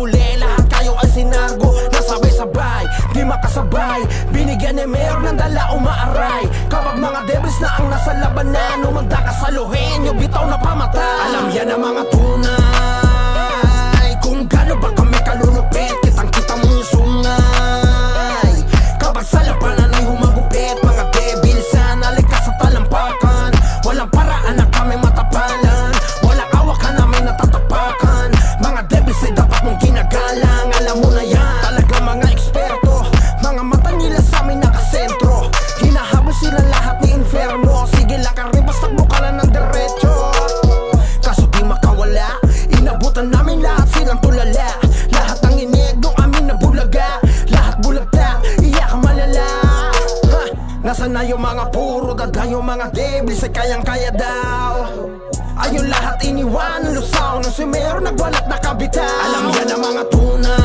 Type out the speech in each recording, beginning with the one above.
huli, lahat kayo ay sinargo. Nasabay-sabay, di makasabay, binigyan ni Mayor ng dala umaaray. Kapag mga devils na ang nasa labanan, umanda ka sa luhin, yung bitaw na pamatay. Alam yan ang mga tunay, kung gano ba kami kalulupit, kitang-kita mo yung sungay. Kapag sa labanan ay humagupit, mga devils sana likas sa talampakan. Walang paraan na kami matapalan, walang awak ka namin natatapakan. Mga devils ay dapat mong ginagalang, alam mo na yan. Talaga mga eksperto, mga mata nila sa amin nakasentro. Hinahabol sila lahat ni inferno. Sige lang karibas, takbo ka na ng diretso. Kaso di makawala, inabutan namin lahat silang tulala. Lahat ang inegno amin na bulaga, lahat bulagta, iyak ang malala. Nasaan na yung mga puro daga, yung mga devils ay kayang-kaya daw. Ayun lahat iniwan, lusaw nung si Mayor nagwalat na kabitaw. Alam yan ang mga tunay,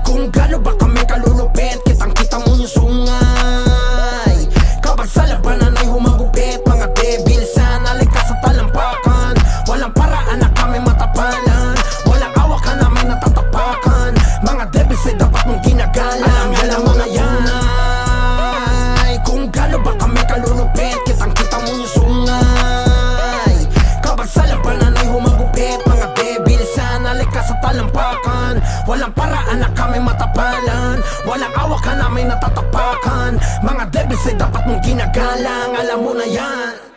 kung gano ba kami kalulupit, kitang-kita mo yung sungay. Kapag sa labanan ay humagupit, mga devils sana likas sa talampakan. Walang paraan na kami matapalan, walang awak ka namin natatapakan. Mga devils ay dapat mong ginagalang. Alam yan ang mga yan, kung gano ba kami kalulupit, kitang-kita mo yung sungay. Kapag sa labanan ay humagupit, mga devils sana likas sa talampakan. Walang paraan na kami matapalan, walang awak ka namin natatapakan. Mga devils ay dapat mong ginagalang, alam mo na yan.